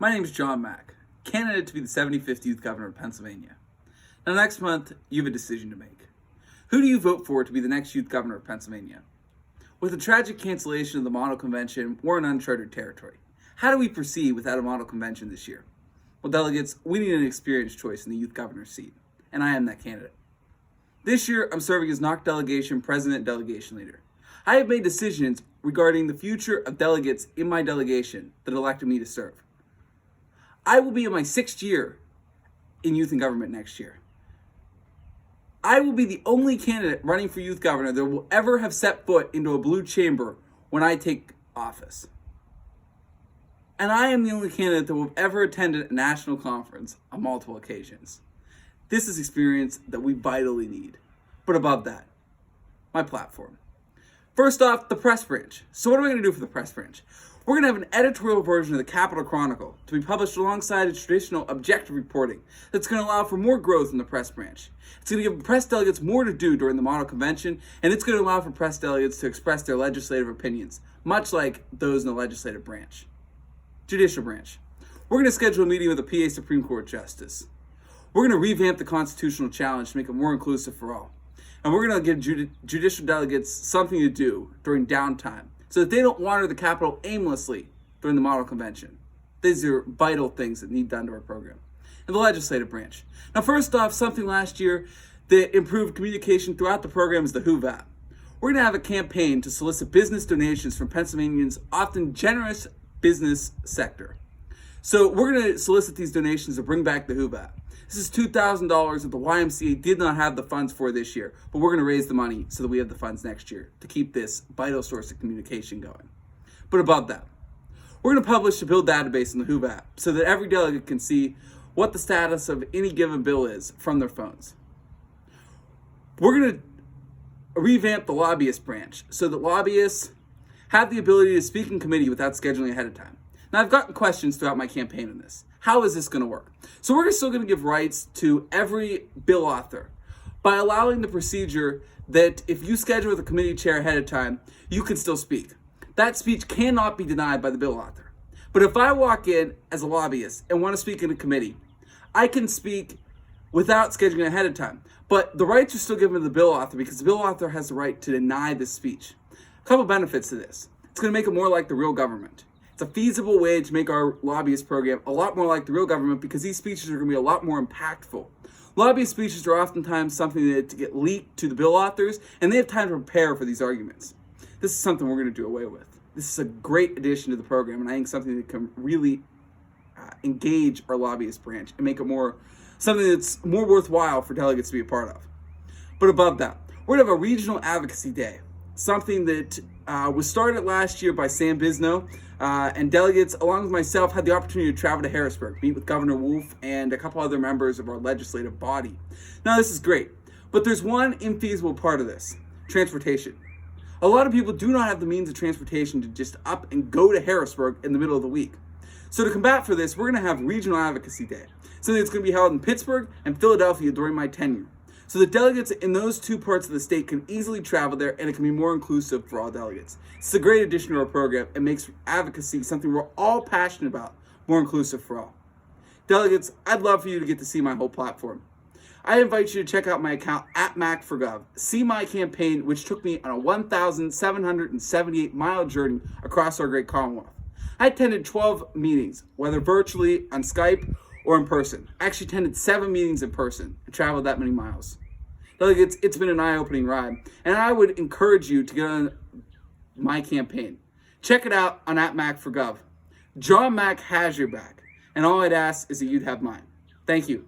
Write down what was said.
My name is John Mack, candidate to be the 75th Youth Governor of Pennsylvania. Now next month, you have a decision to make. Who do you vote for to be the next Youth Governor of Pennsylvania? With the tragic cancellation of the model convention, we're in uncharted territory. How do we proceed without a model convention this year? Well, delegates, we need an experienced choice in the Youth Governor's seat, and I am that candidate. This year, I'm serving as NOC Delegation President and Delegation Leader. I have made decisions regarding the future of delegates in my delegation that elected me to serve. I will be in my 6th year in youth and government next year. I will be the only candidate running for youth governor that will ever have set foot into a blue chamber when I take office. And I am the only candidate that will have ever attended a national conference on multiple occasions. This is experience that we vitally need. But above that, my platform. First off, the press branch. So what are we going to do for the press branch? We're going to have an editorial version of the Capitol Chronicle to be published alongside its traditional objective reporting that's going to allow for more growth in the press branch. It's going to give press delegates more to do during the model convention, and it's going to allow for press delegates to express their legislative opinions, much like those in the legislative branch. Judicial branch. We're going to schedule a meeting with a PA Supreme Court Justice. We're going to revamp the constitutional challenge to make it more inclusive for all. And we're going to give judicial delegates something to do during downtime so that they don't wander the Capitol aimlessly during the model convention. These are vital things that need done to our program. And the legislative branch. Now, first off, something last year that improved communication throughout the program is the WHOVAP. We're going to have a campaign to solicit business donations from Pennsylvanians' often generous business sector. So we're going to solicit these donations to bring back the WHOVAP. This is $2,000 that the YMCA did not have the funds for this year, but we're going to raise the money so that we have the funds next year to keep this vital source of communication going. But above that, we're going to publish a bill database in the WHOVAP so that every delegate can see what the status of any given bill is from their phones. We're going to revamp the lobbyist branch so that lobbyists have the ability to speak in committee without scheduling ahead of time. Now, I've gotten questions throughout my campaign on this. How is this going to work? So we're still going to give rights to every bill author by allowing the procedure that if you schedule with a committee chair ahead of time, you can still speak. That speech cannot be denied by the bill author. But if I walk in as a lobbyist and want to speak in a committee, I can speak without scheduling ahead of time. But the rights are still given to the bill author because the bill author has the right to deny this speech. A couple benefits to this. It's going to make it more like the real government. It's a feasible way to make our lobbyist program a lot more like the real government because these speeches are going to be a lot more impactful. Lobbyist speeches are oftentimes something that get leaked to the bill authors, and they have time to prepare for these arguments. This is something we're going to do away with. This is a great addition to the program, and I think something that can really engage our lobbyist branch and make it something that's more worthwhile for delegates to be a part of. But above that, we're going to have a regional advocacy day, something that was started last year by Sam Bisno, and delegates, along with myself, had the opportunity to travel to Harrisburg, meet with Governor Wolf and a couple other members of our legislative body. Now, this is great, but there's one infeasible part of this: transportation. A lot of people do not have the means of transportation to just up and go to Harrisburg in the middle of the week. So to combat for this, we're going to have Regional Advocacy Day, something that's going to be held in Pittsburgh and Philadelphia during my tenure. So the delegates in those two parts of the state can easily travel there, and it can be more inclusive for all delegates. It's a great addition to our program. It makes advocacy, something we're all passionate about, more inclusive for all. Delegates, I'd love for you to get to see my whole platform. I invite you to check out my account at Mack4Gov. See my campaign, which took me on a 1,778-mile journey across our great Commonwealth. I attended 12 meetings, whether virtually, on Skype, or in person. I actually attended 7 meetings in person and traveled that many miles. Delegates, it's been an eye-opening ride, and I would encourage you to get on my campaign. Check it out on at Mack4Gov. John Mack has your back, and all I'd ask is that you'd have mine. Thank you.